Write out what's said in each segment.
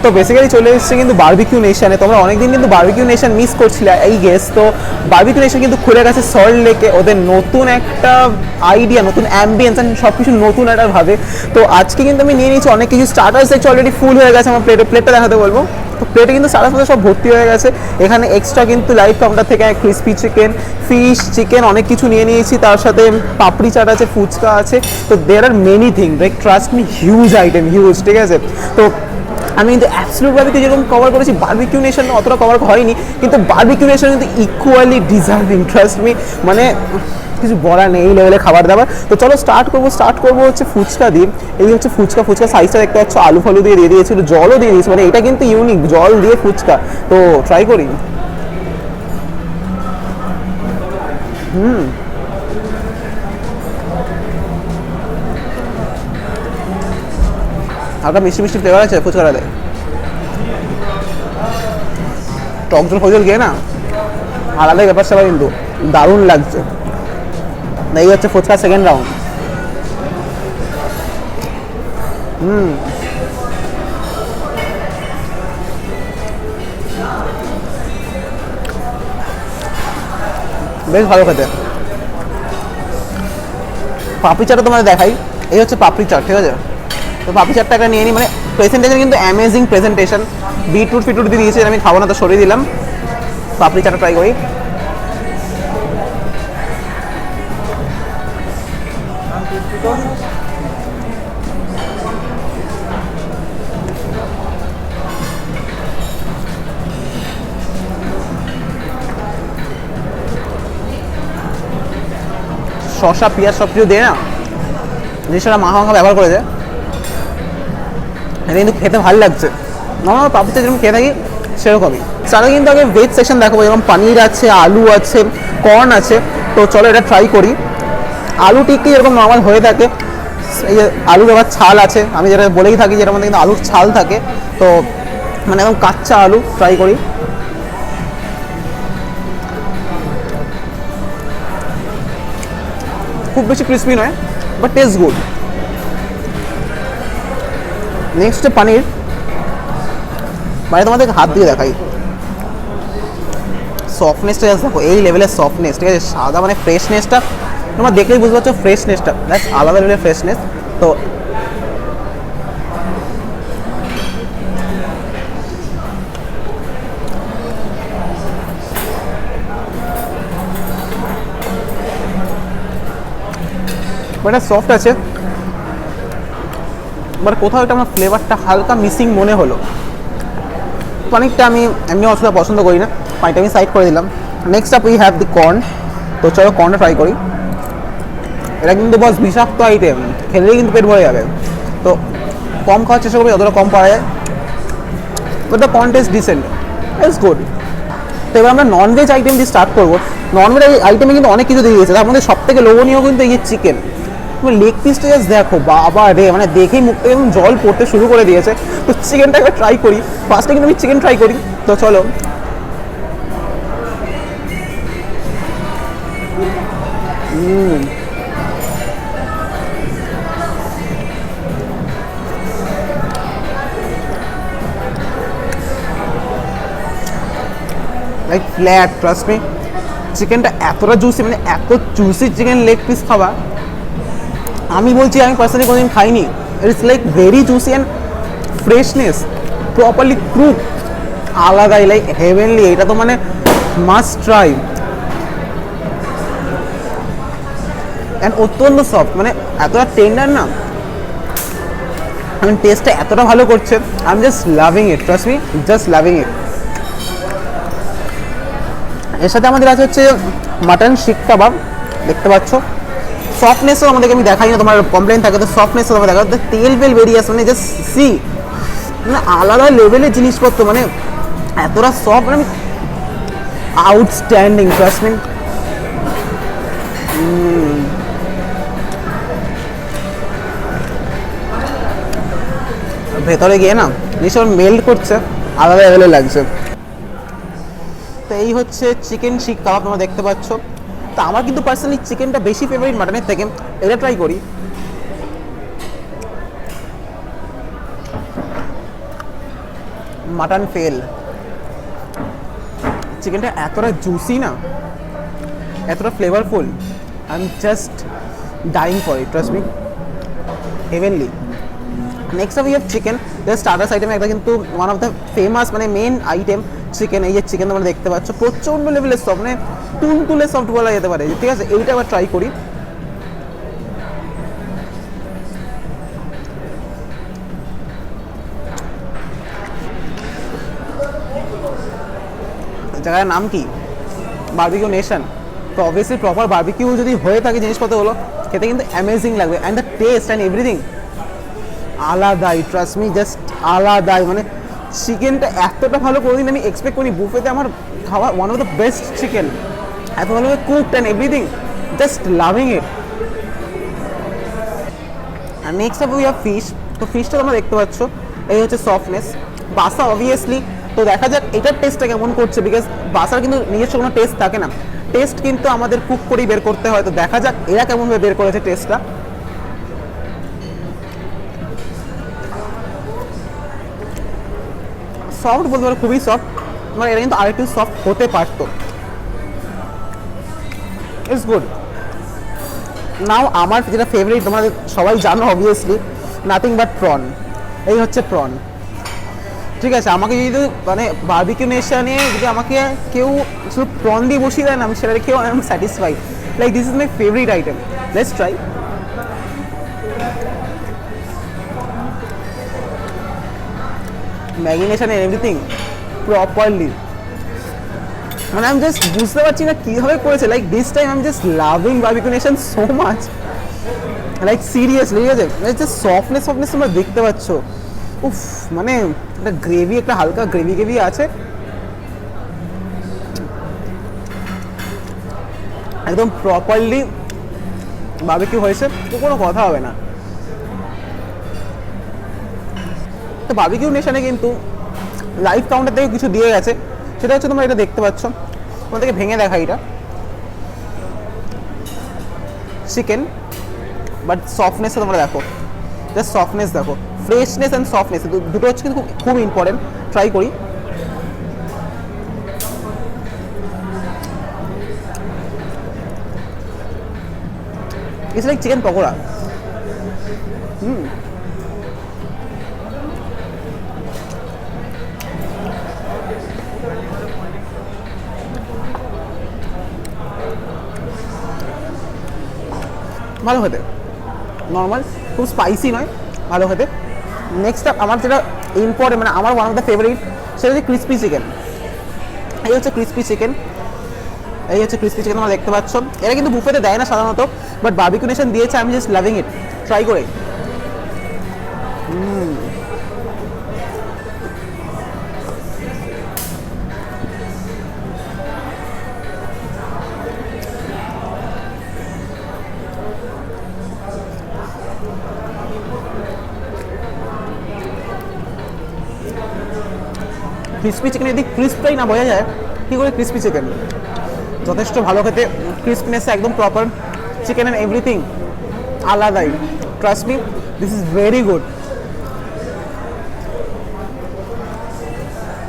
তো বেসিক্যালি চলে এসেছে কিন্তু বারবিকিউ নেশনে। তোমরা অনেকদিন কিন্তু বারবিকিউ নেশন মিস করছিলে এই গেস। তো বারবিকিউ নেশন কিন্তু খুলে গেছে সল্ট লেকে, ওদের নতুন একটা আইডিয়া, নতুন অ্যাম্বিয়েন্স অ্যান্ড সব কিছু নতুন একটা ভাবে। তো আজকে কিন্তু আমি নিয়ে নিয়েছি অনেক কিছু। স্টার্টার্স দেখছি অলরেডি ফুল হয়ে গেছে, আমার প্লেটটা দেখাতে বলবো। তো প্লেটে কিন্তু স্টার্টার্স সব ভর্তি হয়ে গেছে। এখানে এক্সট্রা কিন্তু লাইভ কাউন্টার থেকে ক্রিসপি চিকেন, ফিশ, চিকেন অনেক কিছু নিয়ে নিয়েছি। তার সাথে পাপড়ি চাট আছে, ফুচকা আছে। তো there are many thing, like trust me, huge item, huge, ঠিক আছে। তো আমি কিন্তু অ্যাবসলিউট বারবিকিউ যেরকম কভার করেছি, বারবিকিউ নেশন অতটা কভার হয়নি, কিন্তু বারবিকিউ নেশন কিন্তু ইকুয়ালি ডিজার্ভিং, ট্রাস্ট মি। মানে কিছু বলার নেই এই লেভেলে খাবার দাবার। তো চলো স্টার্ট করবো হচ্ছে ফুচকা দিয়ে। এই হচ্ছে ফুচকা সাইজটা দেখতে পাচ্ছ, আলু ফালু দিয়ে দিয়েছিল, জলও দিয়ে দিয়েছে, মানে এটা কিন্তু ইউনিক, জল দিয়ে ফুচকা। তো ট্রাই করি। হালকা মিষ্টি মিষ্টি ফ্লেভার আছে ফুচকাটাতে। টক জল ফজল গিয়ে না আলাদাই ব্যাপার স্যাপার, কিন্তু দারুণ লাগছে। এই হচ্ছে ফুচকা সেকেন্ড রাউন্ড। বেশ ভালো খেতে। পাপড়ি চাটটা তোমাদের দেখাই। এই হচ্ছে পাপড়ি চাট, ঠিক আছে। তো পাপড়ি চাটটা একটা নিয়ে নিই। মানে প্রেজেন্টেশন কিন্তু অ্যামেজিং প্রেজেন্টেশন। বিটরুট ফিটরুট দিয়ে দিয়েছে, আমি খাবো না তো সরিয়ে দিলাম। পাপড়ি চাটটা ট্রাই করি। শসা পেঁয়াজ সব কিছু দিয়ে না জিনিসটা মাখা ব্যবহার করেছে, এটা কিন্তু খেতে ভালো লাগছে। আমার পাপড়ি চাট যেরকম খেয়ে থাকি সেরকমই। তারা কিন্তু আগে ভেজ সেকশন দেখাবো, যেমন পনির আছে, আলু আছে, কর্ন আছে। তো চলো এটা ট্রাই করি। আলু টিক্কি এরকম নর্মাল হয়ে থাকে। এই যে আলুর আবার ছাল আছে, আমি যেটা বলেই থাকি যেটার মধ্যে কিন্তু আলুর ছাল থাকে। তো মানে একদম কাঁচা আলু, ট্রাই করি। খুব বেশি ক্রিসপি নয়, বাট টেস্ট গুড। নেক্সট পনির, মানে তোমাদের হাত দিয়ে দেখাই। সফটনেসটা জাস্ট দেখো, এই লেভেলের সফটনেস, ঠিক আছে। সাদা মানে ফ্রেশনেসটা তোমরা দেখলেই বুঝতে পারছো, ফ্রেশনেসটা দ্যাটস আলাদা লেভেলের ফ্রেশনেস। তো এটা সফট আছে, বাট কোথাও একটা আমার ফ্লেভারটা হালকা মিসিং মনে হলো। পনিরটা আমি এমনি অসুবিধা পছন্দ করি না, পানিটা আমি সাইড করে দিলাম। Next up we have the corn. তো চলো কর্নটা ট্রাই করি। এটা কিন্তু বস বিষাক্ত আইটেম, খেলেই কিন্তু পেট ভরে যাবে। তো কম খাওয়ার চেষ্টা করবে, যতটা কম পাওয়া যায়। But the corn taste decent, it's good. তো এবার আমরা ননভেজ আইটেম দিয়ে স্টার্ট করবো। ননভেজ আইটেমে কিন্তু অনেক কিছু দিয়ে দিয়েছে, তার মধ্যে সব থেকে লোভনীয় কিন্তু এই যে চিকেন। লেগ পিসটা জাস্ট দেখো, বাবা রে, মানে দেখেই মুখ থেকে জল পড়তে শুরু করে দিয়েছে। তো চিকেনটা একবার ট্রাই করি। ফার্স্টে কিন্তু আমি চিকেন ট্রাই করি। তো চলো। Like flat, trust me. চিকেনটা এতটা জুসি, মানে এত জুসি চিকেন লেগ পিস খাওয়া আমি বলছি, আমি পার্সোনালি কোনোদিন খাইনি। It's like very juicy and freshness, properly cook, আলাদাই, লাইক হেভেনলি। এটা তো মানে মাস্ট ট্রাই। অ্যান্ড অত্যন্ত সফট, মানে এতটা টেন্ডার না, আমি টেস্টটা এতটা ভালো করছে। I am just loving it, trust me, just loving ইট। এর সাথে আমাদের আছে হচ্ছে মাটন শিক কাবাব, দেখতে পাচ্ছ। সফটনেসও আমাদেরকে আমি দেখাই না, তোমার কমপ্লেন থাকে তো সফটনেসও তোমার দেখা, তেল বেরিয়ে আসে, মানে জাস্ট সি, মানে আলাদা লেভেলের জিনিসপত্র। মানে এতটা সফট, মানে আউটস্ট্যান্ডিং, ট্রাস্ট মি। ভেতরে গিয়ে না জিনিসটা মেল্ট করছে, আলাদা লেভেলে লাগছে। তো এই হচ্ছে চিকেন শিক কাবাব, তোমরা দেখতে পাচ্ছ। তো আমার কিন্তু পার্সোনালি চিকেনটা বেশি ফেভারিট মাটনের থেকে। এটা ট্রাই করি। মাটন ফেল, চিকেনটা এতটা জুসি না, এতটা flavourful, I am just dying for it, trust me, heavenly. Next up we have chicken. Starters item একটা কিন্তু ওয়ান অফ দ্য ফেমাস, মানে মেন আইটেম চিকেন। এই যে চিকেন তোমরা দেখতে পাচ্ছ, প্রচণ্ড লেভেলের সফট, মানে তুলে সফট বলা যেতে পারে, ঠিক আছে। এইটা আবার ট্রাই করি। জায়গার নাম কি? Barbecue nation. তো অবভিয়াসলি প্রপার বারবিকিউ যদি হয়ে থাকে জিনিসপত্রগুলো, খেতে কিন্তু অ্যামেজিং লাগবে। And the taste and everything আলাদাই, ট্রাস্ট মি, জাস্ট আলাদাই। মানে চিকেনটা এতটা ভালো কোনোদিন আমি এক্সপেক্ট করি। বুফেতে আমার খাওয়া one of the best chicken, এত ভালোভাবে cooked and everything, just loving it. আর next up we have fish. তো ফিশটা তোমরা দেখতে পাচ্ছ, এই হচ্ছে সফটনেস। বাসা অবভিয়াসলি, তো দেখা যাক এটার টেস্টটা কেমন করছে, বিকজ বাসার কিন্তু নিজস্ব কোনো টেস্ট থাকে না, টেস্ট কিন্তু আমাদের কুক করেই বের করতে হয়। তো দেখা যাক এরা কেমনভাবে বের করেছে টেস্টটা। সফট বলতে পারো, খুবই সফট, মানে এটা কিন্তু আরেকটু সফট হতে পারতো। It's good. নাও আমার যেটা ফেভারিট, তোমরা সবাই জানো অবভিয়াসলি, নাথিং বাট প্রন। এই হচ্ছে প্রন, ঠিক আছে। আমাকে যদি মানে বারবিকিউ নেশনে যদি আমাকে কেউ শুধু প্রন দিয়ে বসিয়ে দেয় না, আমি সেটা খেয়েও I am satisfied. Like this is my favourite item. Let's try. Imagination and everything properly, মানে আমি জাস্ট বুঝতে পারছি না কীভাবে করেছে। Like this time I am just loving Barbeque Nation so much, like seriously, ঠিক আছে। জাস্ট সফটনেস তোমরা দেখতে পাচ্ছ। উফ, মানে একটা গ্রেভি, একটা হালকা গ্রেভি আছে, একদম প্রপারলি বারবিকিউ হয়েছে, তো কোনো কথা হবে না। তো বারবিকিউ নেশনে কিন্তু লাইভ কাউন্টার থেকে কিছু দিয়ে গেছে, সেটা হচ্ছে তোমরা এটা দেখতে পাচ্ছ। তোমাদেরকে ভেঙে দেখা, এটা চিকেন, বাট সফটনেসটা তোমরা দেখো, জাস্ট সফটনেস দেখো, ফ্রেশনেস অ্যান্ড সফটনেস দুটো হচ্ছে কিন্তু খুব ইম্পর্টেন্ট। ট্রাই করি। It's like chicken pakora. ভালো খেতে, নর্মাল, খুব স্পাইসি নয়, ভালো খেতে। নেক্সট আমার যেটা ইম্পর্টেন্ট, মানে আমার ওয়ান অফ দ্য ফেভারিট, সেটা হচ্ছে ক্রিসপি চিকেন। এই হচ্ছে ক্রিসপি চিকেন, এই হচ্ছে ক্রিসপি চিকেন তোমরা দেখতে পাচ্ছ। এরা কিন্তু বুফেতে দেয় না সাধারণত, বাট বারবিকিউ নেশন দিয়েছে, আমি জাস্ট লাভিং ইট। ট্রাই করে। ক্রিসপি চিকেন যদি ক্রিস্পটাই না বোঝা যায়, কী করে ক্রিসপি চিকেন? যথেষ্ট ভালো খেতে, ক্রিসপিনেস একদম প্রপার, চিকেন অ্যান্ড এভরিথিং আলাদাই। Trust me, this is very good.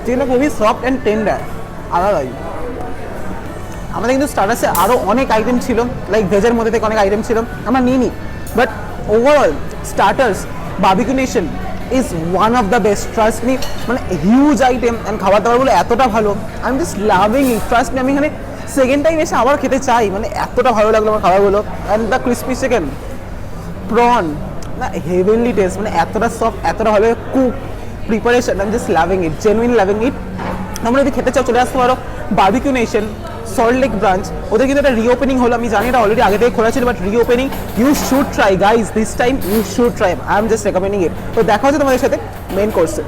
চিকেনটা খুবই সফট অ্যান্ড টেন্ডার, আলাদাই। আমাদের কিন্তু স্টার্টার্সে আরও অনেক আইটেম ছিল, লাইক ভেজের মধ্যে থেকে অনেক আইটেম ছিল, আমরা নিইনি, but overall starters barbecue nation is one of the best, trust me. মানে হিউজ আইটেম অ্যান্ড খাবার দাবারগুলো এতটা ভালো, I am just loving it, trust me. আমি এখানে সেকেন্ড টাইম এসে আবার খেতে চাই, মানে এতটা ভালো লাগলো আমার খাবারগুলো। And the crispy chicken, prawn, না হেভেনলি টেস্ট, মানে এতটা সফট, এতটা ভালো cook, preparation, I am just loving it, genuine loving ইট। তোমরা যদি খেতে চাও চলে আসতে পারো barbecue nation, salt lake branch. ওদের কিন্তু একটা রিওপেনিং হলো, আমি জানি এটা অলরেডি আগে থেকে খোলা ছিল, but reopening, you should try guys, this time you should try, I am just recommending it. তো দেখা হচ্ছে তোমাদের সাথে মেন কোর্সে।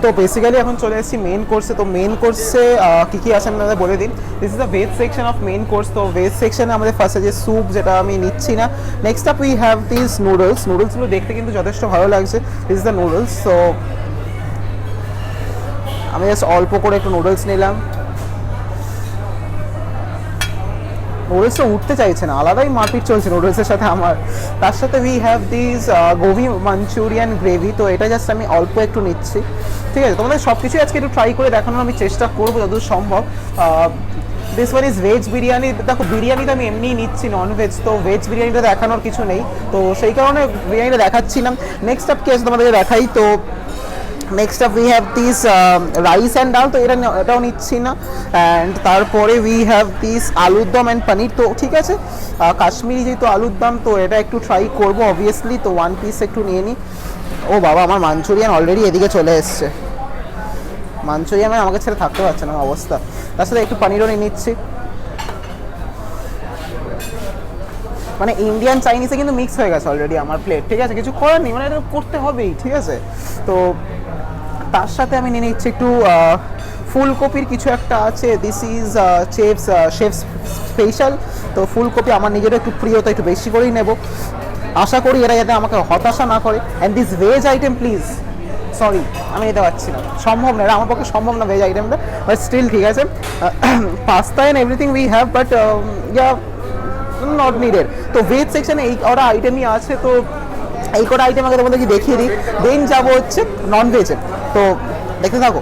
তো বেসিক্যালি এখন চলে এসেছি মেন কোর্সে। তো মেন কোর্সে কী কী আছে আমাদের বলে দিন। This is the veg section of main course. তো ভেজ সেকশনে আমাদের ফার্স্টে যে স্যুপ, যেটা আমি নিচ্ছি না। Next up we have this নুডলসগুলো দেখতে কিন্তু যথেষ্ট ভালো লাগছে। This is the noodles. So আমি জাস্ট অল্প করে একটু নুডলস নিলাম। নুডলসটা উঠতে চাইছে না, আলাদাই মারপিট চলছে নুডলসের সাথে আমার। তার সাথে we have this Gobi Manchurian gravy. তো এটা জাস্ট আমি অল্প একটু নিচ্ছি, ঠিক আছে। তোমাদের সব কিছুই আজকে একটু ট্রাই করে দেখানোর আমি চেষ্টা করবো যতদূর সম্ভব। This one is veg biryani. দেখো বিরিয়ানি তো আমি এমনিই নিচ্ছি, নন ভেজ, তো ভেজ বিরিয়ানিটা দেখানোর কিছু নেই, তো সেই কারণে বিরিয়ানিটা দেখাচ্ছিলাম। নেক্সট আপ কি আছে তোমাদেরকে দেখাই। তো next up we have this rice and ডাল। তো এটাও নিচ্ছি না। অ্যান্ড তারপরে উই হ্যাভ দিস আলুর দম অ্যান্ড পনির। তো ঠিক আছে, কাশ্মীরি যেহেতু আলুর দম, তো এটা একটু ট্রাই করবো অবভিয়াসলি। তো 1 পিস একটু নিয়ে নিই। ও বাবা, আমার মাঞ্চুরিয়ান অলরেডি এদিকে চলে এসছে। মাঞ্চুরিয়ান আমাকে ছেড়ে থাকতে পারছে না অবস্থা। তার সাথে একটু পনিরও নিয়ে নিচ্ছি। মানে ইন্ডিয়ান চাইনিজে কিন্তু মিক্স হয়ে গেছে অলরেডি আমার প্লেট, ঠিক আছে। কিছু করার নেই, মানে এটা করতে হবেই, ঠিক আছে। তো তার সাথে আমি নিয়ে নিচ্ছি একটু ফুলকপির কিছু একটা আছে। This is chefs special. তো ফুলকপি আমার নিজেরও একটু প্রিয়, তো একটু বেশি করেই নেব। আশা করি এরা যাতে আমাকে হতাশা না করে। And this veg item please, sorry আমি নিতে পারছি না, সম্ভব না, এটা আমার পক্ষে সম্ভব না ভেজ আইটেমটা, বাট স্টিল ঠিক আছে। Pasta and everything we have, but yeah not needed. তো ভেজ সেকশনে এই কটা আইটেমই আছে। তো এই কটা আইটেম আগে তোমাদেরকে দেখিয়ে দিই, দেন যাবো হচ্ছে নন ভেজে। তো দেখতে থাকো।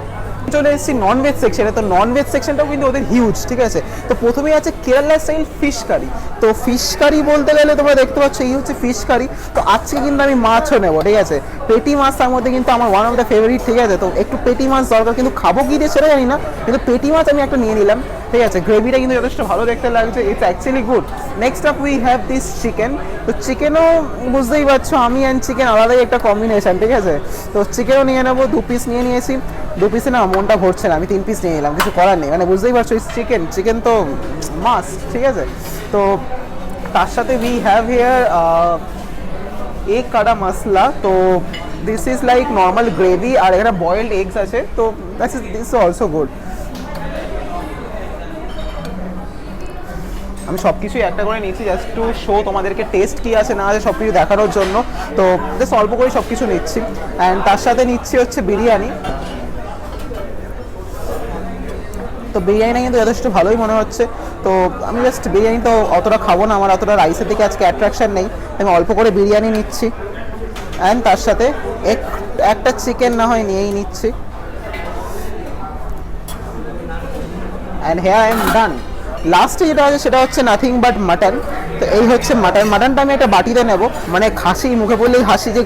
চলে এসেছি নন ভেজ সেকশনে। তো নন ভেজ সেকশনটাও কিন্তু ওদের হিউজ, ঠিক আছে। তো প্রথমেই আছে কেরালা স্টাইল ফিশ কারি। তো ফিশ কারি বলতে গেলে তোমরা দেখতে পাচ্ছ এই হচ্ছে ফিশ কারি। তো আজকে কিন্তু আমি মাছও নেবো, ঠিক আছে। পেটি মাছ তার মধ্যে কিন্তু আমার ওয়ান অফ দ্য ফেভারিট, ঠিক আছে। তো একটু পেটি মাছ দরকার, কিন্তু খাবো কি দিয়ে সেটা জানি না, কিন্তু পেটি মাছ আমি একটা নিয়ে নিলাম, ঠিক আছে। গ্রেভিটা কিন্তু যথেষ্ট ভালো দেখতে লাগছে, it's actually good. Next up we have this chicken. তো চিকেনও বুঝতেই পারছো, আমি অ্যান্ড চিকেন আলাদাই একটা কম্বিনেশন, ঠিক আছে। তো চিকেনও নিয়ে নেবো, 2 পিস নিয়ে নিয়েছি। 2 পিসে না মনটা ভরছে না, আমি 3 পিস নিয়ে নিলাম, কিছু করার নেই, মানে বুঝতেই পারছো চিকেন তো মাস্ট, ঠিক আছে। তো তার সাথে উই হ্যাভ হিয়ার এগ কাটা মশলা। তো this is like normal gravy, আর এখানে বয়েলড এগস আছে। তো দিস ইজ অলসো গুড। আমি সব কিছুই একটা করে নিচ্ছি জাস্ট টু শো তোমাদেরকে টেস্ট কী আছে না আছে সব কিছু দেখানোর জন্য। তো জাস্ট অল্প করে সব কিছু নিচ্ছি। অ্যান্ড তার সাথে নিচ্ছি হচ্ছে বিরিয়ানি। তো বিরিয়ানিটা কিন্তু যথেষ্ট ভালোই মনে হচ্ছে। তো আমি জাস্ট বিরিয়ানি তো অতটা খাবো না, আমার অতটা রাইসের দিকে আজকে অ্যাট্রাকশান নেই, আমি অল্প করে বিরিয়ানি নিচ্ছি। অ্যান্ড তার সাথে একটা চিকেন না হয় নিয়েই নিচ্ছি। And here I am done. লাস্টে যেটা আছে সেটা হচ্ছে নাথিং বাট মাটন। তো এই হচ্ছে মাটনটা আমি একটা বাটিতে নেব। মানে খাসি মুখে বললেই হাসি, যে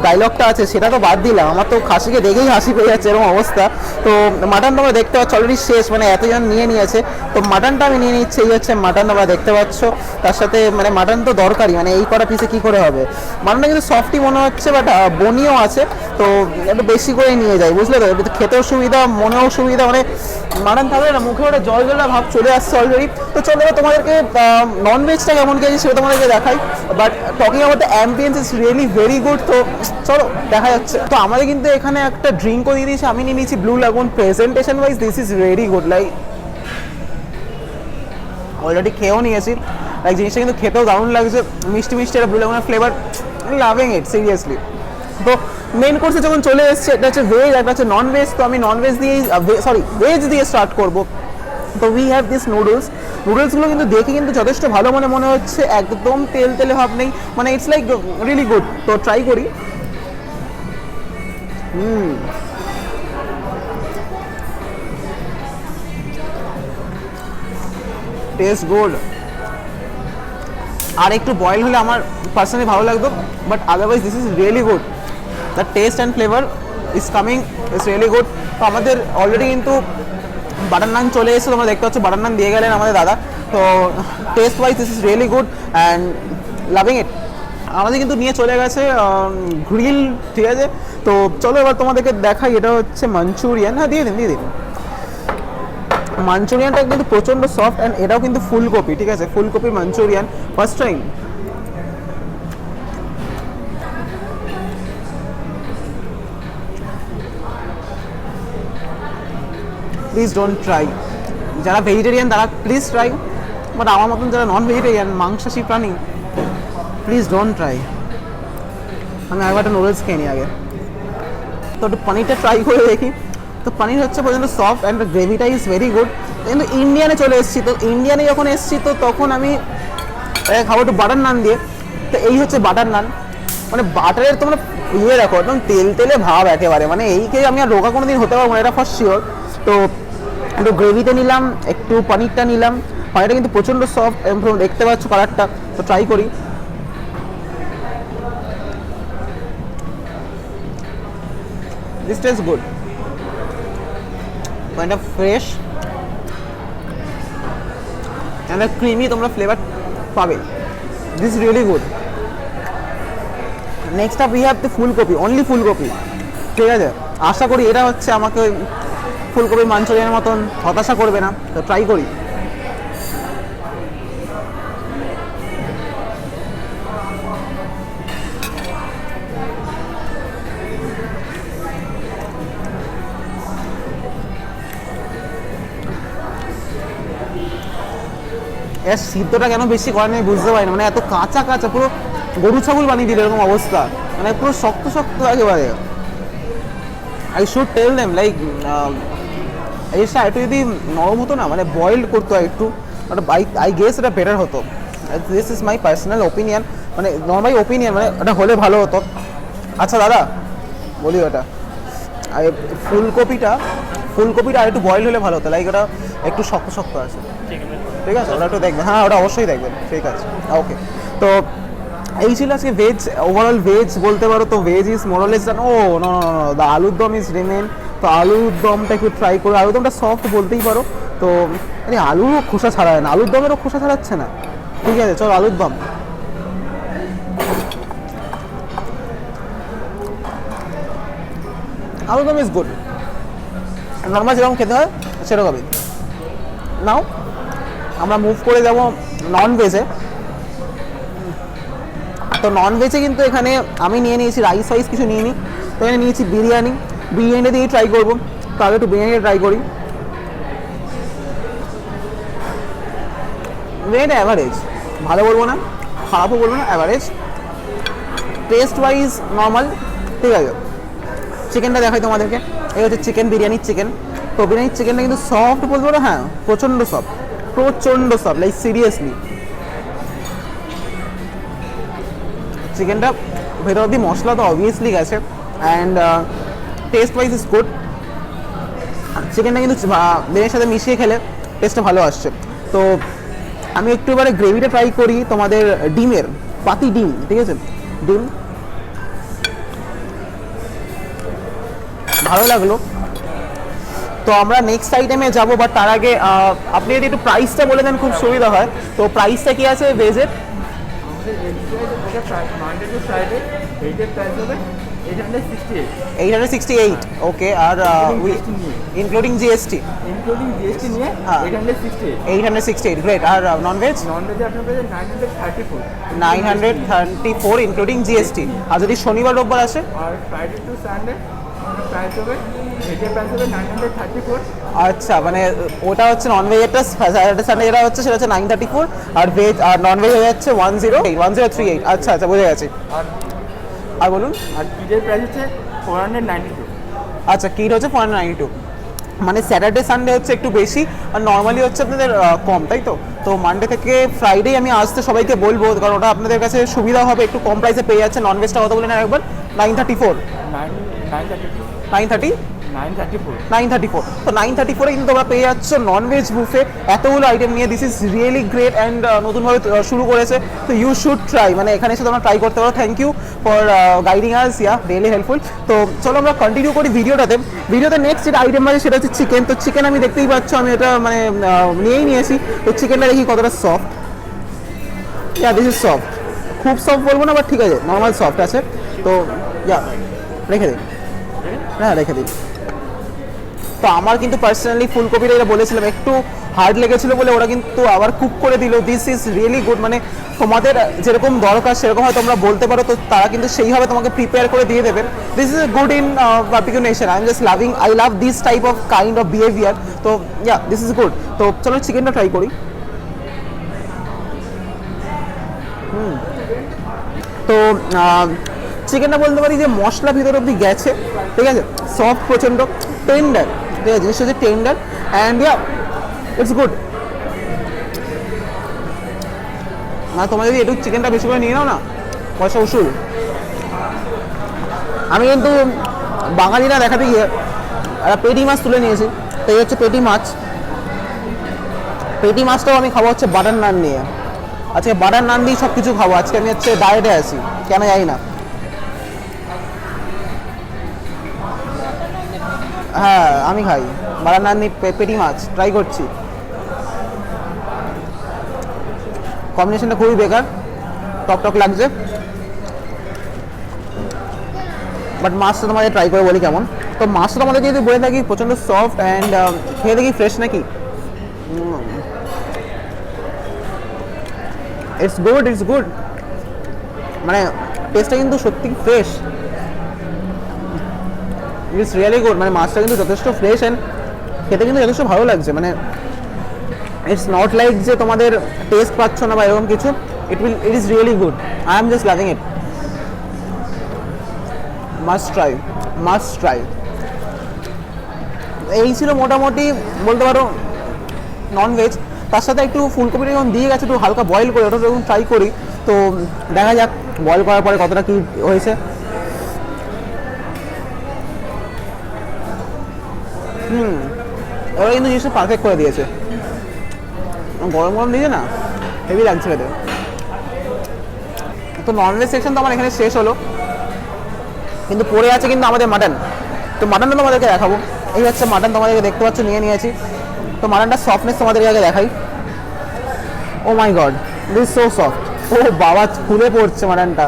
ডায়লগটা আছে সেটা তো বাদ দিলাম, আমার তো খাসিকে দেখেই হাসি পেয়ে যাচ্ছে এরকম অবস্থা। তো মাটন তোমরা দেখতে পাচ্ছ অলরেডি শেষ, মানে এতজন নিয়ে নিয়েছে। তো মাটনটা আমি নিয়ে নিচ্ছি, এই হচ্ছে মাটন তোমরা দেখতে পাচ্ছ। তার সাথে মানে মাটন তো দরকারি, মানে এই কটা পিসে কী করে হবে। মাটনটা কিন্তু সফটই মনে হচ্ছে, বাট বনিও আছে। তো একটু বেশি করে নিয়ে যাই, বুঝলে তো, একটু খেতেও সুবিধা, মনেও সুবিধা। মানে মাটন থাকলে না মুখে ওটা জল জলা ভাব চলে আসছে অলরেডি। তো চলো তোমাদেরকে নন ভেজটা কেমন গেছে সেটা তোমাদেরকে দেখাই। But talking about the ambience is really very good. তো চলো দেখা যাচ্ছে। তো আমাদের কিন্তু এখানে একটা ড্রিঙ্কও দিয়ে দিয়েছে, আমি নিয়ে নিয়েছি blue lagoon. Presentation wise this is very good, like already খেয়েও নিয়েছি, লাইক জিনিসটা কিন্তু খেতেও দারুণ লাগছে, মিষ্টি মিষ্টি একটা ব্লু লাগুনের ফ্লেভার, লাভিং ইট সিরিয়াসলি। তো মেন কোর্সে যখন চলে এসছে, এটা হচ্ছে ভেজ, একটা হচ্ছে নন ভেজ। তো আমি নন ভেজ দিয়েই ভেজ দিয়ে স্টার্ট করবো। তো উই হ্যাভ দিস নুডলসগুলো কিন্তু দেখে কিন্তু যথেষ্ট ভালো মনে হচ্ছে, একদম তেলে ভাব নেই, মানে ইটস লাইক রিয়েলি গুড। তো ট্রাই করি। Taste good. আর একটু বয়েল হলে আমার পার্সোনালি ভালো লাগতো, but otherwise this is really good. The taste and flavour is coming, is really good. তো আমাদের অলরেডি কিন্তু বাটার নান চলে এসেছে, তোমরা দেখতে পাচ্ছ বাটার নান দিয়ে গেলেন আমাদের দাদা। তো taste wise this is really good and loving ইট। আমাদের কিন্তু নিয়ে চলে গেছে গ্রিল, ঠিক আছে। তো চলো এবার তোমাদেরকে দেখাই, এটা হচ্ছে মাঞ্চুরিয়ান। হ্যাঁ দিয়ে দিন। মাঞ্চুরিয়ানটা কিন্তু প্রচণ্ড সফট, অ্যান্ড এটাও কিন্তু ফুলকপি, ঠিক আছে, ফুলকপি Manchurian first time. Please don't try. যারা ভেজিটেরিয়ান তারা প্লিজ ট্রাই, বাট আমার মতন যারা নন ভেজিটেরিয়ান মাংসাশী প্রাণী প্লিজ ডোন্ট ট্রাই। আমি আগে একটা নুডলস খেয়ে নিই আগে, তো একটু পনিরটা ট্রাই করে দেখি। তো পনির হচ্ছে পর্যন্ত সফট অ্যান্ড গ্রেভিটা ইজ ভেরি গুড। কিন্তু ইন্ডিয়ানে চলে এসেছি, তো ইন্ডিয়ানে যখন এসেছি তো তখন আমি খাবো একটু বাটার নান দিয়ে। তো এই হচ্ছে বাটার নান, মানে বাটারের তোমরা ইয়ে দেখো একদম তেল তেলে ভাব একেবারে, মানে এইকে আমি আর রোগা কোনো দিন হতে পারবো না, এটা ফর শিওর। তো একটু গ্রেভিতে নিলাম, একটু পনিরটা নিলাম, পনিরটা কিন্তু প্রচণ্ড সফট এবং দেখতে পাচ্ছ কালারটা। তো ট্রাই করি। দিস টেস্ট গুড, পনিরটা ফ্রেশ অ্যান্ড ক্রিমি, তোমরা ফ্লেভার পাবে। This really good. Next up we have the ফুলকপি, অনলি ফুলকপি, ঠিক আছে। আশা করি এটা হচ্ছে আমাকে ওই ফুলকপির মাঞ্চুরিয়ানের মতন হতাশা করবে না। তো ট্রাই করি। এর সিদ্ধটা কেন বেশি করে আমি বুঝতে পারি না, মানে এত কাঁচা কাঁচা, পুরো গরু ছাগল বানিয়ে দিল এরকম অবস্থা, মানে পুরো শক্ত শক্ত একেবারে। I should tell them like এইটা একটু যদি নরম হতো না, মানে বয়েলড করতে হয় একটু, আই গেস এটা বেটার হতো। This is my personal opinion, মানে নর্মালি ওপিনিয়ন, মানে এটা হলে ভালো হতো। আচ্ছা দাদা বলি, ওটা ফুলকপিটা আর একটু বয়েল হলে ভালো হতো, লাইক ওটা একটু শক্ত শক্ত আছে, ঠিক আছে। ওটা একটু দেখবেন, হ্যাঁ ওটা অবশ্যই দেখবেন, ঠিক আছে ওকে। তো এই ছিল আজকে ভেজ, ওভারঅল ভেজ বলতে পারো। তো veg is more or less done. Oh no no no, the আলুর দম ইজ রিমেন। তো আলুর দমটা একটু ট্রাই করো, আলুর দমটা সফট বলতেই পারো। তো আরে আলুরও খোসা ছাড়ায় না, আলুর দমেরও খোসা ছাড়াচ্ছে না, ঠিক আছে। চলো আলুর দম। আলুর দম ইজ গুড, নর্মাল যেরকম খেতে হয় সেরকমই। নাও আমরা মুভ করে যাব নন ভেজে। তো নন ভেজে কিন্তু এখানে আমি নিয়ে নিয়েছি রাইস ফাইস কিছু নিয়ে নিই। তো এখানে নিয়েছি বিরিয়ানিটা দিয়েই ট্রাই করবো। তো আগে একটু বিরিয়ানিটা ট্রাই করি। বিরিয়ানিটা অ্যাভারেজ, ভালো বলবো না, খারাপও বলবো না, অ্যাভারেজ। টেস্ট ওয়াইজ নর্মাল, ঠিক আছে। চিকেনটা দেখাই তোমাদেরকে, এই হচ্ছে চিকেন, বিরিয়ানির চিকেন। তো বিরিয়ানির চিকেনটা কিন্তু সফট বলবো না, হ্যাঁ প্রচণ্ড সফট, লাইক সিরিয়াসলি। চিকেনটা ভেতর অব্দি মশলা তো অবভিয়াসলি গেছে, and taste wise is good. চিকেনটা কিন্তু বিরিয়ানির সাথে মিশিয়ে খেলে টেস্টটা ভালো আসছে। তো আমি একটু এবারে গ্রেভিটা ট্রাই করি তোমাদের ডিমের, পাতি ডিম, ঠিক আছে। ডিম ভালো লাগলো। তো আমরা নেক্সট আইটেমে যাবো, বাট তার আগে আপনি যদি একটু প্রাইসটা বলে দেন খুব সুবিধা হয়। তো প্রাইসটা কি আছে ভেজের? মানডে টু ফ্রাইডে ভেজের প্রাইস হবে 868, ওকে। আর ইনক্লুডিং জিএসটি নিয়ে 868, গ্রেট। আর নন ভেজ? নন ভেজে আপনার পেয়ে 934 ইনক্লুডিং জিএসটি। আর যদি শনিবার রোববার আসে? আর ফ্রাইডে টু সানডে প্রাইস হবে, ভেজের প্রাইস হবে 934। আচ্ছা, মানে ওটা হচ্ছে নন ভেজেরটা, স্যাটারডে সানডে যেটা হচ্ছে সেটা হচ্ছে 934, আর ভেজ আর নন ভেজ হয়ে যাচ্ছে 1038। আচ্ছা আচ্ছা, বুঝে গেছি। আর বলুন। আর কিডের প্রাইস হচ্ছে 492। আচ্ছা, কিড হচ্ছে 492, মানে স্যাটারডে সানডে হচ্ছে একটু বেশি, আর নর্মালি হচ্ছে আপনাদের কম, তাই তো? তো মানডে থেকে ফ্রাইডে আমি আসতে সবাইকে বলবো, কারণ ওটা আপনাদের কাছে সুবিধা হবে, একটু কম প্রাইসে পেয়ে যাচ্ছে। নন ভেজটা কত বলেন একবার? 934। 934। তো 934 কিন্তু তোমরা পেয়ে যাচ্ছ নন ভেজ বুফে এতগুলো আইটেম নিয়ে। This is really great and নতুনভাবে শুরু করেছে, তো ইউ শুড ট্রাই, মানে এখানে এসে তোমরা ট্রাই করতে পারো। Thank you for guiding us, really helpful. তো চলো আমরা কন্টিনিউ করি ভিডিওতে নেক্সট যেটা আইটেম আছে সেটা হচ্ছে চিকেন। তো চিকেন আমি দেখতেই পাচ্ছ, আমি এটা মানে নিয়েই নিয়েছি। তো চিকেনটা দেখি কতটা সফট। দিস ইজ সফট, খুব সফট বলবো না, বাট ঠিক আছে, নর্মাল সফট আছে। তো রেখে দিই, হ্যাঁ রেখে দিই। তো আমার কিন্তু পার্সোনালি ফুলকপিটা এটা বলেছিলাম একটু হার্ড লেগেছিলো বলে ওরা কিন্তু আবার কুক করে দিল। দিস ইজ রিয়েলি গুড, মানে তোমাদের যেরকম দরকার সেরকম হয় তোমরা বলতে পারো, তো তারা কিন্তু সেইভাবে তোমাকে প্রিপেয়ার করে দিয়ে দেবেন। This is good in barbecue Nation. I am just loving, I love this type of kind of behaviour. তো ইয়া, দিস ইজ গুড। তো চলো চিকেনটা ট্রাই করি। তো চিকেনটা বলতে পারি যে মশলা ভিতরে অব্দি গেছে, ঠিক আছে, সফট প্রচণ্ড, টেন্ডার, ঠিক আছে, জিনিসটা হচ্ছে tender and yeah it's good. না তোমরা যদি একটু চিকেনটা বেশি করে নিয়ে নাও না, পয়সা উসুল। আমি কিন্তু বাঙালিরা দেখাতে গিয়ে একটা পেটি মাছ তুলে নিয়েছি, তো এই হচ্ছে পেটি মাছ। পেটি মাছটাও আমি খাবো হচ্ছে বাটার নান নিয়ে। আজকে বাটার নান দিয়ে সব কিছু খাবো। আজকে আমি হচ্ছে ডায়েটে আছি, কেন যাই না। হ্যাঁ আমি খাই বাটার নান দিয়ে পেটি মাছ, ট্রাই করছি। কম্বিনেশনটা খুবই বেকার, টক টক লাগছে, বাট মাছটা তোমাদের ট্রাই করে বলি কেমন। তো মাছটা তোমাদের যদি বলে থাকি প্রচণ্ড সফট অ্যান্ড খেয়ে দেখি ফ্রেশ নাকি। ইটস গুড, ইটস গুড, মানে টেস্টটা কিন্তু সত্যি ফ্রেশ, ইটস রিয়েলি গুড। মানে মাছটা কিন্তু যথেষ্ট ফ্রেশ অ্যান্ড খেতে কিন্তু যথেষ্ট ভালো লাগছে। মানে ইটস নট লাইক যে তোমাদের টেস্ট পাচ্ছ না বা এরকম কিছু। It is really good. I am just loving it. Must try, must try. এই ছিল মোটামুটি বলতে পারো ননভেজ। তার সাথে একটু ফুলকপিটা যখন দিয়ে গেছে একটু হালকা বয়েল করে ওটা যখন ট্রাই করি, তো দেখা যাক বয়েল করার পরে কতটা কী হয়েছে। ওরা কিন্তু জিনিসটা পারফেক্ট করে দিয়েছে। গরম গরম দিয়েছে না, হেভি লাগছে খেতে। তো ননভেজ সেকশন তো আমার এখানে শেষ হলো, কিন্তু পড়ে আছে কিন্তু আমাদের মাটন। তো মাটনটা তোমাদেরকে দেখাবো। এই হচ্ছে মাটন, তোমাদেরকে দেখতে পাচ্ছ নিয়ে নিয়েছি। তো মাটনটার সফটনেস তোমাদেরকে আগে দেখাই। ও মাই গড, দিস সো সফট। ও বাবা, খুলে পড়ছে মাটনটা,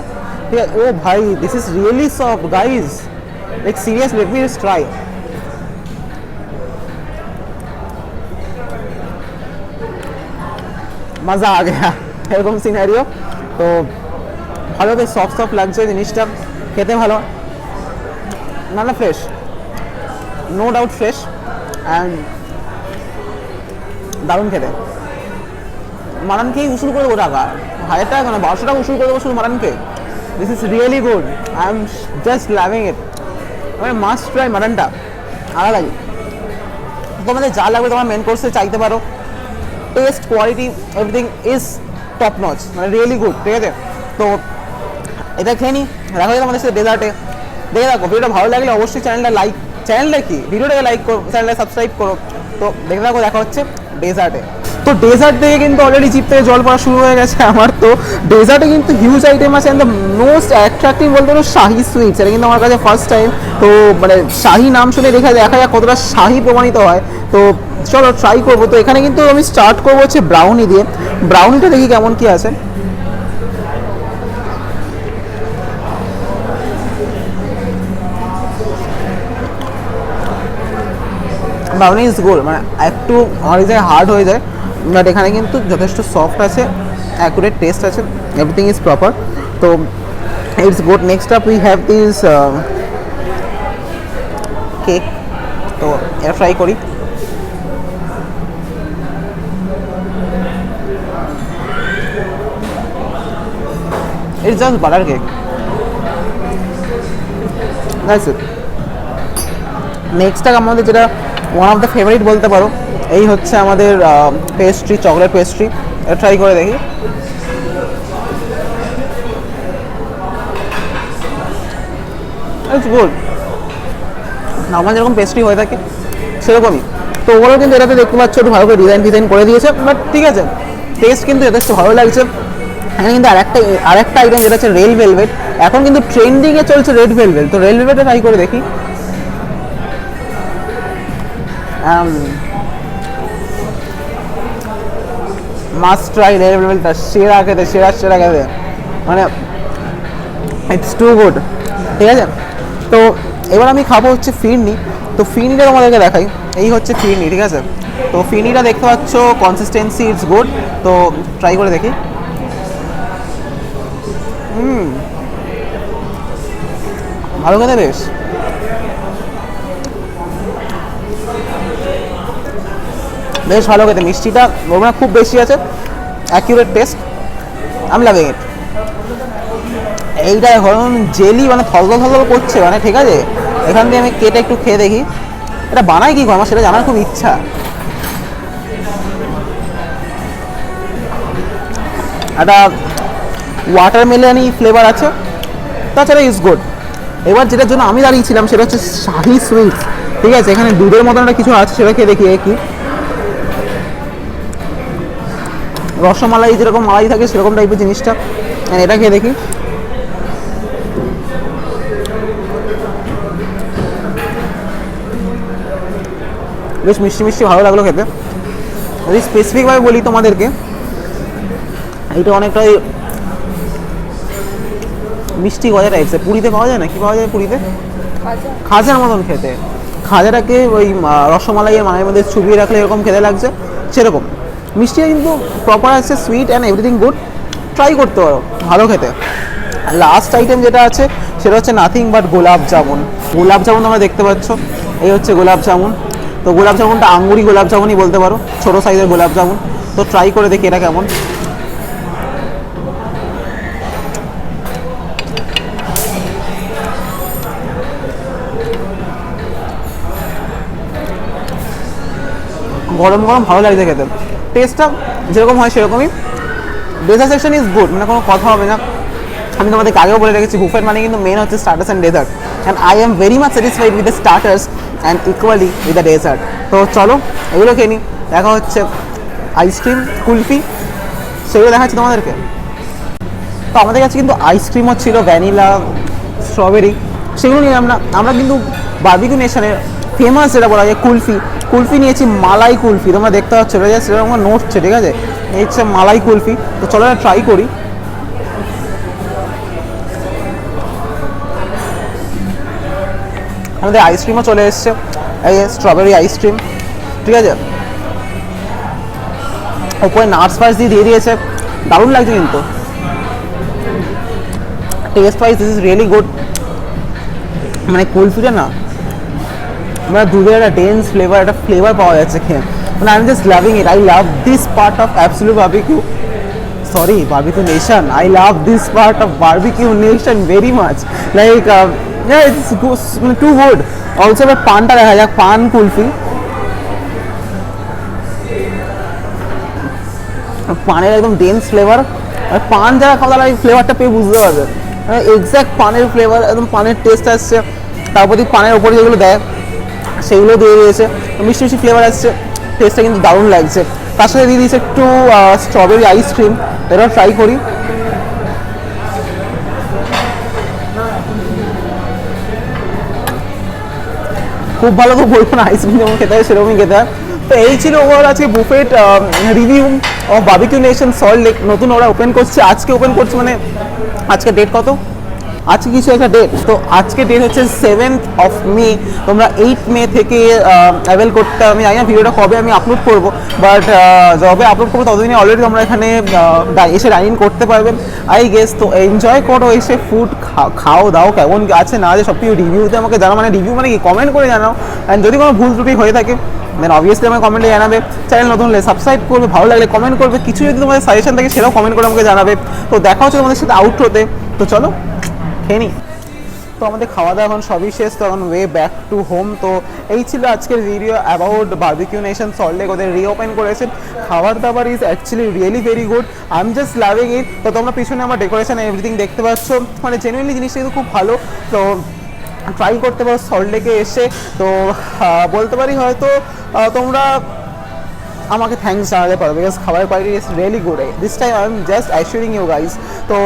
ঠিক আছে। ও ভাই, this is really soft guys, like seriously, let me just try. মজা আ গয়া, এরকম সিনারিও। তো ভালো, বেশ সফট সফট লাগছে জিনিসটা, খেতে ভালো, না না fresh, no doubt fresh and দারুণ খেতে। মাটন খেয়ে উসুল করে দেবো টাকা, 1000 টাকা না 1200 টাকা উসুল করে দেবো শুধু মাটন খেয়ে। This is really good, I am just loving ইট। মানে মাস্ট ট্রাই মাটনটা, আলাদাই। তোমাদের যা লাগবে তোমার মেন কোর্সে চাইতে পারো। Test, quality, everything is top notch, মানে রিয়েলি গুড, ঠিক আছে। তো এটা খেয়ে নিই, দেখা যায় আমাদের সাথে ডেজার্টে। দেখে রাখো, ভিডিওটা ভালো লাগলে অবশ্যই চ্যানেলটা কি ভিডিওটাকে লাইক করো, চ্যানেলটা সাবস্ক্রাইব করো। তো দেখে রাখো, দেখা হচ্ছে ডেজার্টে। তো ডেজার্ট থেকে কিন্তু অলরেডি জিপ থেকে জল পড়া শুরু হয়ে গেছে আমার। তো ডেজার্টে কিন্তু হিউজ আইটেম আছে অ্যান্ড দ্য মোস্ট অ্যাট্রাক্টিভ বলতে পারো শাহি সুইটস। এটা কিন্তু আমার কাছে ফার্স্ট টাইম। তো মানে শাহি নাম শুনে দেখা যাক কতটা শাহি প্রমাণিত হয়। তো চলো ট্রাই করবো। তো এখানে কিন্তু আমি স্টার্ট করবো হচ্ছে ব্রাউনি দিয়ে। ব্রাউনিটা দেখি কেমন কি আছে। ব্রাউনি ইজ গুড, মানে একটু অনেক জায়গায় হার্ড হয়ে যায়, বাট এখানে কিন্তু যথেষ্ট সফট আছে, অ্যাকুরেট টেস্ট আছে, এভরিথিং ইজ প্রপার। তো it's good. Next up we have this cake. তো এটা ফ্রাই করি। It's just butter cake, that's it. Next আমাদের যেটা ওয়ান অফ দ্য ফেভারিট বলতে পারো, এই হচ্ছে আমাদের পেস্ট্রি, চকলেট পেস্ট্রি। এটা ট্রাই করে দেখি। ইটস গুড, আমার যেরকম পেস্ট্রি হয়ে থাকে সেরকমই। তো ওগুলো কিন্তু এটাতে দেখতে পাচ্ছ একটু ভালো করে ডিজাইন করে দিয়েছে, বাট ঠিক আছে, টেস্ট কিন্তু যথেষ্ট ভালো লাগছে। এখানে কিন্তু আরেকটা আইটেম যেটা হচ্ছে রেড ভেলভেট। এখন কিন্তু ট্রেন্ডিংয়ে চলছে রেড ভেলভেট। তো রেড ভেলভেটটা ট্রাই করে দেখি। মাস্ট ট্রাই রেড ভেলভেটটা, সেরা খেতে, সেরা খেতে, মানে ইটস টু গুড, ঠিক আছে। তো এবার আমি খাবো হচ্ছে ফিরনি। তো ফিনিটা তোমাদেরকে দেখাই, এই হচ্ছে ফিনি, ঠিক আছে। তো ফিনিটা দেখতে পাচ্ছ কনসিস্টেন্সি ইটস গুড, তো ট্রাই করে দেখি। ভালো খেতে, বেশ বেশ ভালো খেতে। মিষ্টিটা ওখানে খুব বেশি আছে, accurate test, I am loving ইট। এইটা এখন জেলি মানে থলথল থলথল করছে মানে, ঠিক আছে। এখান দিয়ে আমি কেটে একটু খেয়ে দেখি এটা বানায় কি করে, আমার সেটা জানার খুব ইচ্ছা। একটা ওয়াটারমেলনই ফ্লেভার আছে, তাছাড়া ইজ গুড। এবার যেটার জন্য আমি দাঁড়িয়েছিলাম সেটা হচ্ছে শাহি সুইটস, ঠিক আছে। এখানে দুধের মতন একটা কিছু আছে, সেটা খেয়ে দেখি কি। রসমালাই যেরকম মালাই থাকে সেরকম টাইপের জিনিসটা, এটা খেয়ে দেখি। বেশ মিষ্টি মিষ্টি ভালো লাগলো খেতে। যদি স্পেসিফিকভাবে বলি তোমাদেরকে, এইটা অনেকটাই মিষ্টি গজা টাইপসের। পুরীতে পাওয়া যায় না, কি পাওয়া যায় পুরীতে, খাজার মতন খেতে। খাজাটাকে ওই রসমালাইয়ের মানের মধ্যে চুবিয়ে রাখলে এরকম খেতে লাগছে, সেরকম। মিষ্টিটা কিন্তু প্রপার আছে, sweet and everything good, try করতে পারো, ভালো খেতে। লাস্ট আইটেম যেটা আছে সেটা হচ্ছে নাথিং বাট গোলাপ জামুন। গোলাপ জামুন তোমরা দেখতে পাচ্ছ, এই হচ্ছে গোলাপ জামুন। তো গোলাপ জামুনটা আঙ্গুরি গোলাপ জামুনই বলতে পারো, ছোটো সাইজের গোলাপ জামুন। তো ট্রাই করে দেখি এটা কেমন। গরম গরম ভালো লাগছে খেতে, টেস্টটা যেরকম হয় সেরকমই। ডেজার্ট সেকশন ইজ গুড, মানে কোনো কথা হবে না। আমি তোমাদেরকে আগেও বলে রেখেছি, বুফেট মানে কিন্তু মেন হচ্ছে starters and dessert, and I am very much satisfied with the starters and equally with the dessert. তো চলো এগুলো খেয়ে নিই। দেখা হচ্ছে আইসক্রিম, কুলফি, সেগুলো দেখাচ্ছি তোমাদেরকে। তো আমাদের কাছে কিন্তু আইসক্রিমও ছিল, ভ্যানিলা, স্ট্রবেরি, সেগুলো নিলাম না আমরা। কিন্তু বারবিকিউ নেশনের ফেমাস যেটা বলা যায় কুলফি, কুলফি নিয়েছি মালাই কুলফি। তোমরা দেখতে পাচ্ছ এটা জাস্ট এরকম নড়ছে, ঠিক আছে। এই হচ্ছে মালাই কুলফি। তো চলো এটা ট্রাই করি। আমাদের আইসক্রিমও চলে এসছে, এই স্ট্রবেরি আইসক্রিম, ঠিক আছে। উপরে নাটস ফাটস দিয়ে দিয়েছে, দারুণ লাগছে কিন্তু। Taste wise this is really good. মানে কুলফিটা না, মানে দুধের একটা ডেন্স ফ্লেভার, একটা ফ্লেভার পাওয়া যাচ্ছে খেয়ে, মানে I am just loving it. I love this part of Absolute Barbecue, sorry Barbeque Nation. I love this part of Barbeque Nation very much. Like it's too good. Also এবার পানটা দেখা যাক, পান কুলফি। পানের একদম ডেন্স ফ্লেভার, আর পান যারা খাওয়া তারা এই ফ্লেভারটা পেয়ে বুঝতে পারবে, এক্স্যাক্ট পানের ফ্লেভার, একদম পানের টেস্ট আসছে। তারপর পানের ওপরে যেগুলো দেয় সেগুলো দিয়ে দিয়েছে, মিষ্টি মিষ্টি ফ্লেভার আসছে, টেস্টটা কিন্তু দারুণ লাগছে। তার সাথে দিয়ে দিয়েছে একটু স্ট্রবেরি আইসক্রিম, এটাও ট্রাই করি। খুব ভালো তো বলবো না, আইসক্রিম যেমন খেতে হয় সেরকমই খেতে হয়। তো এই ছিল ওভারঅল আজকে buffet review of Barbeque nation salt lake. নতুন ওরা ওপেন করছে, আজকে ওপেন করছে, মানে আজকে ডেট কত, আজকে কিছু একটা ডেট। তো আজকে ডেট হচ্ছে 7th of May। তোমরা 8 মে থেকে অ্যাভেল করতে, আমি জানি না ভিডিওটা কবে আমি আপলোড করবো, বাট যবে আপলোড করবো ততদিনে অলরেডি তোমরা এখানে এসে ডাইন করতে পারবেন আই গেস। তো এনজয় করো, এসে ফুড খাও দাও, কেমন আছে না আছে সব কিছু রিভিউতে আমাকে জানাও। মানে রিভিউ মানে কি, কমেন্ট করে জানাও। অ্যান্ড যদি কোনো ভুল ত্রুটি হয়ে থাকে দেন অবভিয়াসলি আমাকে কমেন্টে জানাবে। চ্যানেল নতুন হলে সাবস্ক্রাইব করবে, ভালো লাগলে কমেন্ট করবে, কিছু যদি তোমাদের সাজেশন থাকে সেটাও কমেন্ট করে আমাকে জানাবে। তো দেখা হচ্ছে তোমাদের সাথে আউটরোতে। তো চলো খেয়ে নিই। তো আমাদের খাওয়া দাওয়া এখন সবই শেষ, তো এখন ওয়ে ব্যাক টু হোম। তো এই ছিল আজকের video about barbecue nation salt lake. ওদের রিওপেন করেছে, খাবার দাবার is actually really very good, I am just loving ইট। তো তোমরা পিছনে আমার ডেকোরেশন এভরিথিং দেখতে পাচ্ছ, মানে জেনুইনলি জিনিসটা কিন্তু খুব ভালো। তো ট্রাই করতে পারো সল্ট লেকে এসে। তো বলতে পারি হয়তো তোমরা আমাকে থ্যাঙ্কস জানাতে পারো, বিকজ খাবার quality is really good this time, I am just assuring you guys. তো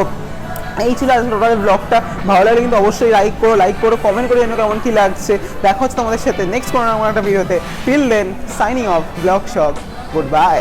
এই ছিল আজকে টোটাল ব্লগটা। ভালো লাগলে কিন্তু অবশ্যই লাইক করো, কমেন্ট করে জানো কেমন কী লাগছে। দেখা হচ্ছে তোমাদের সাথে নেক্সট কোনো একটা ভিডিওতে। Till then signing off blog shop, good bye.